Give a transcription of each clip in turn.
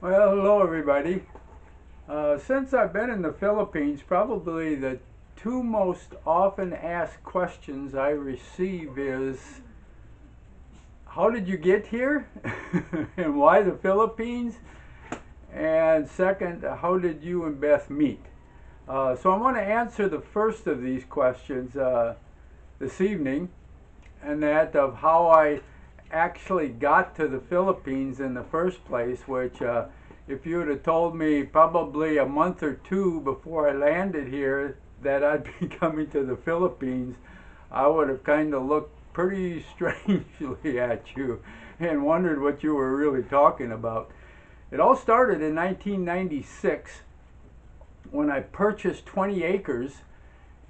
Well, hello everybody. Since I've been in the Philippines, probably the two most often asked questions I receive is, how did you get here? And why the Philippines? And second, how did you and Beth meet? So I want to answer the first of these questions this evening, and that of how I actually got to the Philippines in the first place, which if you would have told me probably a month or two before I landed here that I'd be coming to the Philippines, I would have kind of looked pretty strangely at you and wondered what you were really talking about. It all started in 1996 when I purchased 20 acres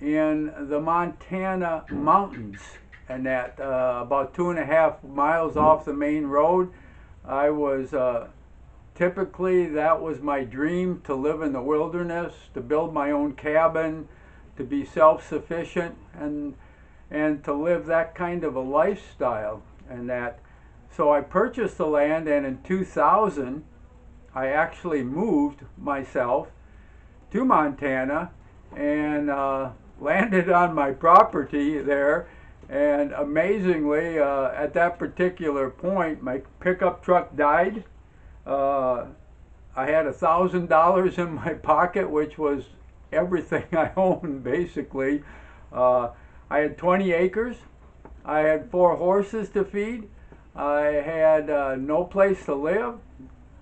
in the Montana mountains, and that about 2.5 miles off the main road. I was typically, that was my dream, to live in the wilderness, to build my own cabin, to be self-sufficient, and to live that kind of a lifestyle. And that, so I purchased the land, and in 2000 I actually moved myself to Montana and landed on my property there. And amazingly, at that particular point, my pickup truck died. I had $1,000 in my pocket, which was everything I owned, basically. I had 20 acres. I had 4 horses to feed. I had no place to live.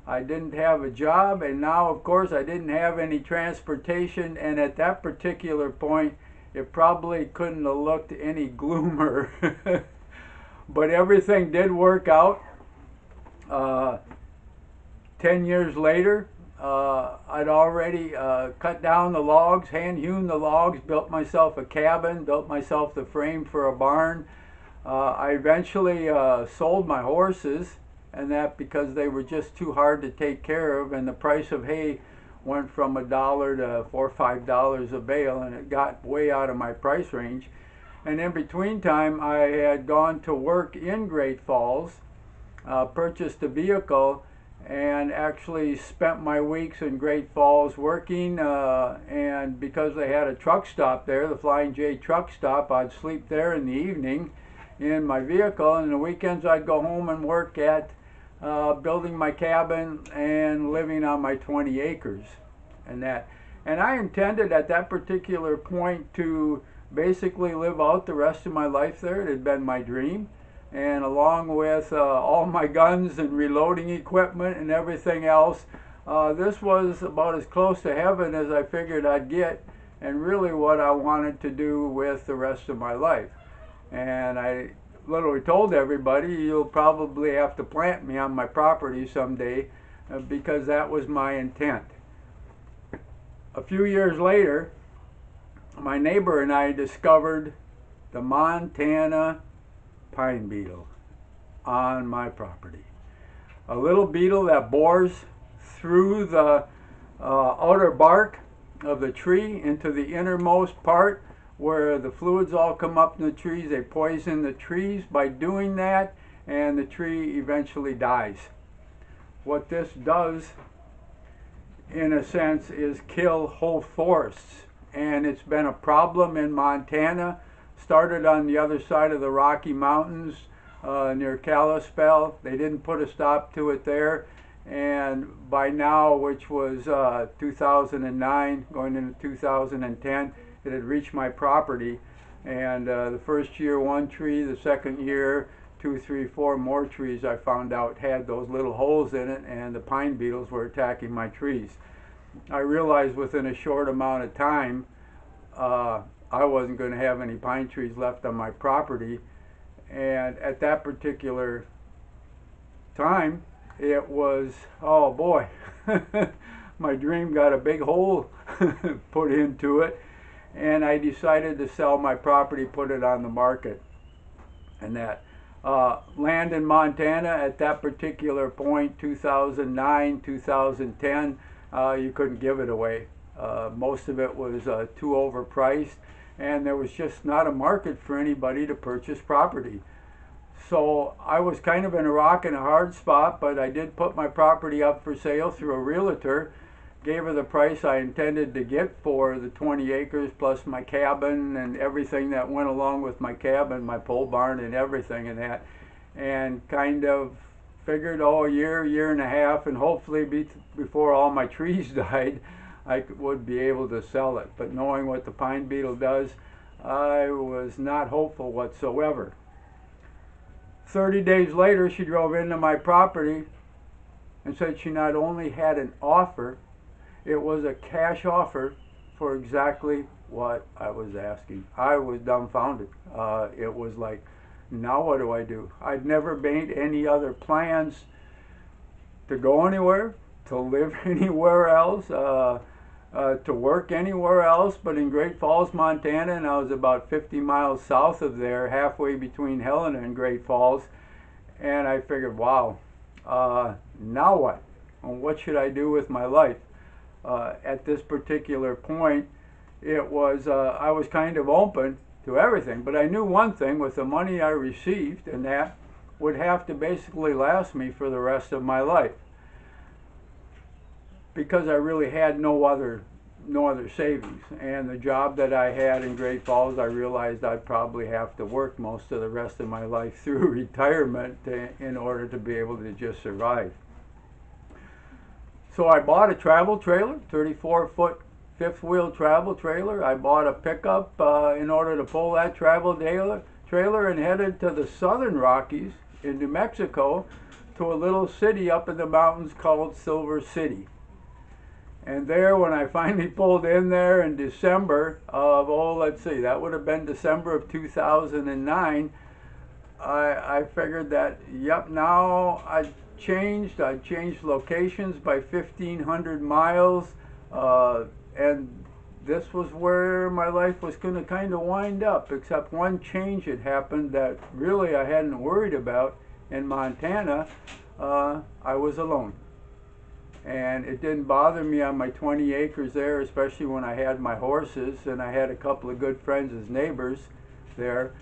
I didn't have a job, and now, of course, I didn't have any transportation. And at that particular point, it probably couldn't have looked any gloomer. But everything did work out. 10 years later, I'd already cut down the logs, hand-hewn the logs, built myself a cabin, built myself the frame for a barn. I eventually sold my horses, and that because they were just too hard to take care of, and the price of hay went from $1 to $4 or $5 a bale, and it got way out of my price range. And in between time, I had gone to work in Great Falls, purchased a vehicle, and actually spent my weeks in Great Falls working, and because they had a truck stop there, the Flying J truck stop, I'd sleep there in the evening in my vehicle, and the weekends I'd go home and work at building my cabin and living on my 20 acres. And I intended at that particular point to basically live out the rest of my life there. It had been my dream. And along with all my guns and reloading equipment and everything else, this was about as close to heaven as I figured I'd get, and really what I wanted to do with the rest of my life. And I literally told everybody, you'll probably have to plant me on my property someday, because that was my intent. A few years later, my neighbor and I discovered the Montana pine beetle on my property. A little beetle that bores through the outer bark of the tree into the innermost part where the fluids all come up in the trees. They poison the trees by doing that, and the tree eventually dies. What this does, in a sense, is kill whole forests. And it's been a problem in Montana. Started on the other side of the Rocky Mountains near Kalispell. They didn't put a stop to it there. And by now, which was 2009, going into 2010, it had reached my property. And the first year, 1 tree. The second year, 2, 3, 4 more trees I found out had those little holes in it, and the pine beetles were attacking my trees. I realized within a short amount of time I wasn't going to have any pine trees left on my property. And at that particular time, it was, oh boy, my dream got a big hole put into it. And I decided to sell my property, put it on the market. And that land in Montana at that particular point, 2009, 2010, you couldn't give it away. Most of it was too overpriced, and there was just not a market for anybody to purchase property. So I was kind of in a rock and a hard spot, but I did put my property up for sale through a realtor. Gave her the price I intended to get for the 20 acres plus my cabin and everything that went along with my cabin, my pole barn and everything and that. And kind of figured, oh, a year and a half, and hopefully before all my trees died, I would be able to sell it. But knowing what the pine beetle does, I was not hopeful whatsoever. 30 days later, she drove into my property and said she not only had an offer, it was a cash offer for exactly what I was asking. I was dumbfounded. It was like, now what do I do? I'd never made any other plans to go anywhere, to live anywhere else, to work anywhere else but in Great Falls, Montana, and I was about 50 miles south of there, halfway between Helena and Great Falls. And I figured, wow, now what? What should I do with my life? At this particular point, it was I was kind of open to everything, but I knew one thing: with the money I received, and that would have to basically last me for the rest of my life, because I really had no other savings. And the job that I had in Great Falls, I realized I'd probably have to work most of the rest of my life through retirement in order to be able to just survive. So I bought a travel trailer, 34-foot fifth wheel travel trailer. I bought a pickup in order to pull that travel trailer and headed to the Southern Rockies in New Mexico, to a little city up in the mountains called Silver City. And there, when I finally pulled in there in December of, let's see, that would have been December of 2009, I figured that, yep, now I changed locations by 1,500 miles, and this was where my life was going to kind of wind up, except one change had happened that really I hadn't worried about. In Montana, I was alone. And it didn't bother me on my 20 acres there, especially when I had my horses and I had a couple of good friends as neighbors there.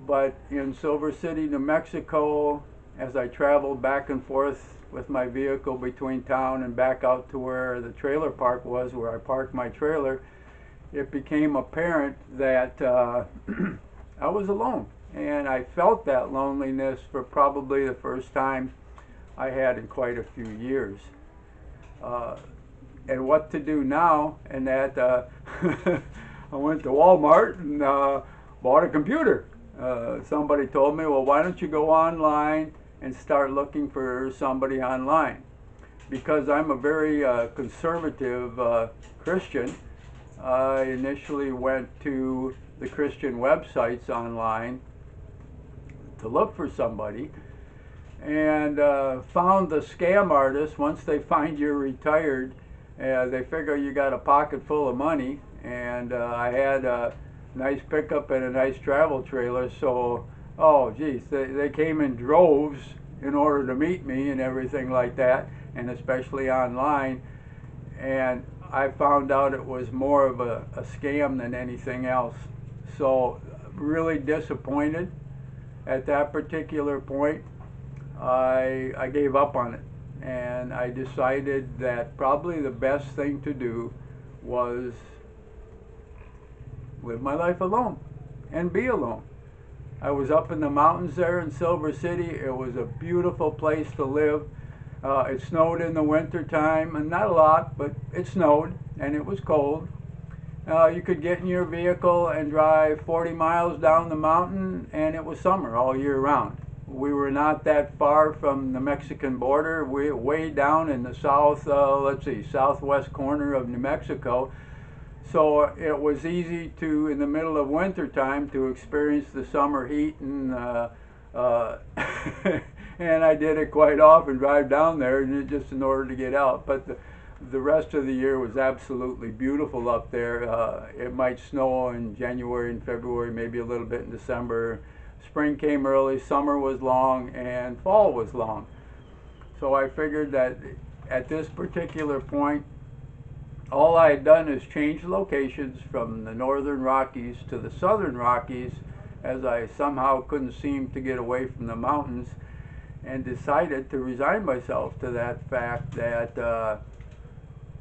But in Silver City, New Mexico, as I traveled back and forth with my vehicle between town and back out to where the trailer park was, where I parked my trailer, it became apparent that I was alone. And I felt that loneliness for probably the first time I had in quite a few years. And what to do now, and that I went to Walmart and bought a computer. Somebody told me, well, why don't you go online and start looking for somebody online? Because I'm a very conservative Christian, I initially went to the Christian websites online to look for somebody, and found the scam artists. Once they find you're retired, they figure you got a pocket full of money, and I had a nice pickup and a nice travel trailer, so oh geez, they came in droves in order to meet me and everything like that, and especially online. And I found out it was more of a scam than anything else. So really disappointed at that particular point. I gave up on it, and I decided that probably the best thing to do was live my life alone and be alone. I was up in the mountains there in Silver City. It was a beautiful place to live. It snowed in the winter time, and not a lot, but it snowed, and it was cold. You could get in your vehicle and drive 40 miles down the mountain, and it was summer all year round. We were not that far from the Mexican border. We way down in the southwest corner of New Mexico. So it was easy to, in the middle of winter time, to experience the summer heat, and and I did it quite often, drive down there just in order to get out. But the rest of the year was absolutely beautiful up there. It might snow in January and February, maybe a little bit in December. Spring came early, summer was long, and fall was long. So I figured that at this particular point, all I had done is change locations from the Northern Rockies to the Southern Rockies, as I somehow couldn't seem to get away from the mountains, and decided to resign myself to that fact that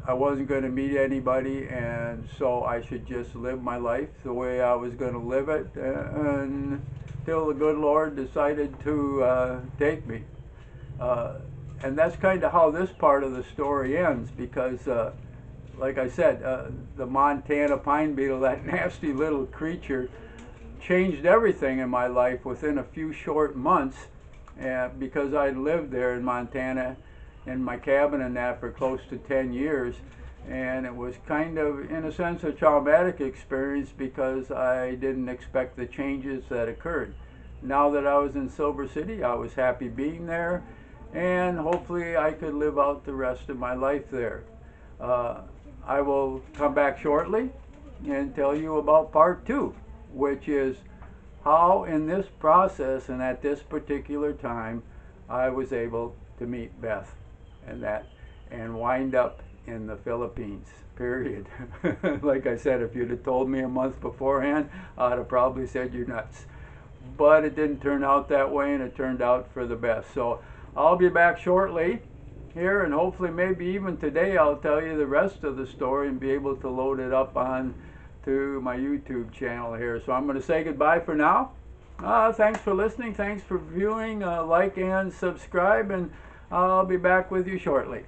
I wasn't going to meet anybody, and so I should just live my life the way I was going to live it until the good Lord decided to take me. And that's kind of how this part of the story ends, because like I said, the Montana pine beetle, that nasty little creature, changed everything in my life within a few short months, because I'd lived there in Montana in my cabin and that for close to 10 years, and it was kind of, in a sense, a traumatic experience because I didn't expect the changes that occurred. Now that I was in Silver City, I was happy being there, and hopefully I could live out the rest of my life there. I will come back shortly and tell you about part 2, which is how in this process and at this particular time I was able to meet Beth and wind up in the Philippines, period. Like I said, if you'd have told me a month beforehand, I'd have probably said you're nuts. But it didn't turn out that way, and it turned out for the best. So I'll be back shortly here, and hopefully maybe even today I'll tell you the rest of the story and be able to load it up on to my YouTube channel here. So I'm going to say goodbye for now. Thanks for listening, thanks for viewing, like and subscribe, and I'll be back with you shortly.